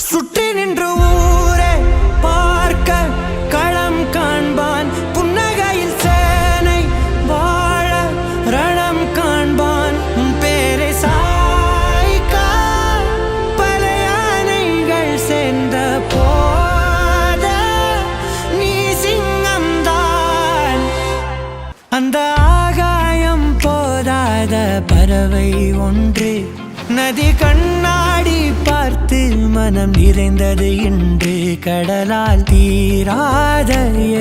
சுற்றி நின்று ஊரே பார்க்க களம் காண்பான் புன்னகையில் சேனை வாழ ரணம் காண்பான் பேரை சாய்க்க பல யானைகள் சேர்ந்த போத நீ சிங்கம்தான் அந்த ஆகாயம் போதாத பறவை ஒன்று நதி கண்ணாடி பார்த்து மனம் நிறைந்தது இன்று கடலால் தீராத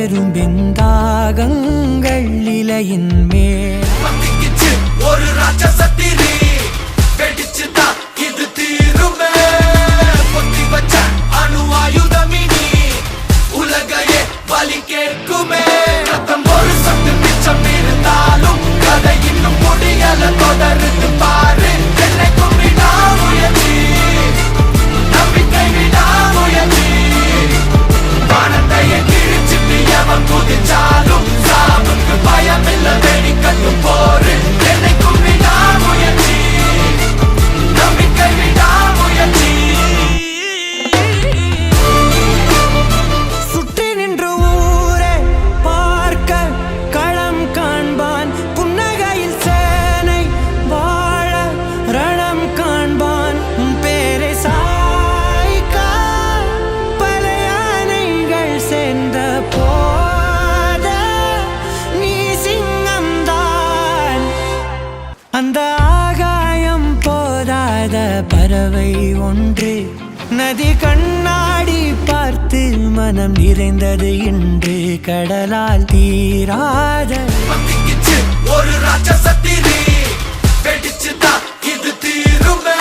எறும்பின் தாகங்கள் இலையின் மேல் ஒரு ராட்சசத்திரி வெடிச்சுதா இது தீருமே பொத்தி வச்ச அணு ஆயுதமினி உலகையே வலி கேட்குமே ரத்தம் ஒரு சொட்டு மிச்சம் இருந்தாலும் கதை இன்னும் முடியல தொடர்ந்து பாரு என்னைக்கும் விடாமுயற்சி நம்பிக்கை விடாமுயற்சி வானத்தையே கிழிச்சிட்டு எவன் குதிச்சாலும் சாவுக்கு பயமில்ல வெடிக்கட்டும் போரு என்னைக்கும் விடாமுயற்சி நம்பிக்கை விடாமுயற்சி சுற்றி நின்று ஊரே பார்க்க களம் காண்பான் புன்னகையில் சேனை வாழ ரணம் காண்பான் பேரை சாய்க்க பல யானைகள் சேர்ந்த போத நீ சிங்கம்தான் அந்த ஆகாயம் போதாத பறவை ஒன்று நதி கண்ணாடி பார்த்து மனம் நிறைந்தது இன்று கடலால் தீராத ஒரு ராட்சசத்திரி வெடிச்சுதா இது தீருமே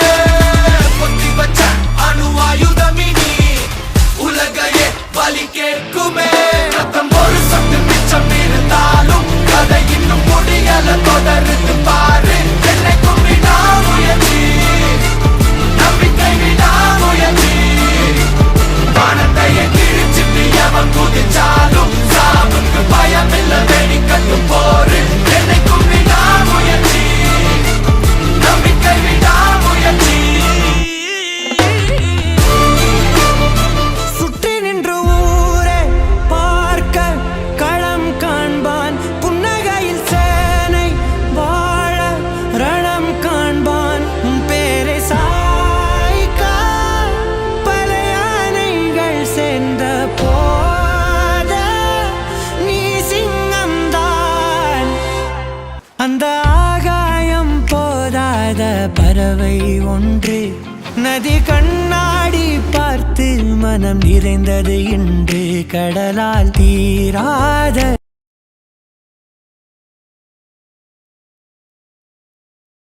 பொத்தி வச்ச அணு ஆயுதமினி உலகையே வலி கேட்குமே ரத்தம் ஒரு சொட்டு மிச்சம் இருந்தாலும் கதை இன்னும் முடியல தொடர்ந்து பாரு என்னைக்கும் விடாமுயற்சி நம்பிக்கை விடாமுயற்சி வானத்தையே கிழிச்சிட்டு எவன் குதிச்சாலும் சாவுக்கு பயமில்ல வெடிக்கட்டும் போரு என்னைக்கும் விடாமுயற்சி நம்பிக்கை விடாமுயற்சி சுற்றி நின்று ஊரே பார்க்க களம் காண்பான் புன்னகையில் சேனை வாழ ரணம் காண்பான் பேரை சாய்க்க பல யானைகள் சேர்ந்த போத நீ சிங்கம்தான் அந்த ஆகாயம் போதாத பறவை ஒன்று நதி கண்ணாடி பார்த்து மனம் நிறைந்தது இன்று கடலால் தீராத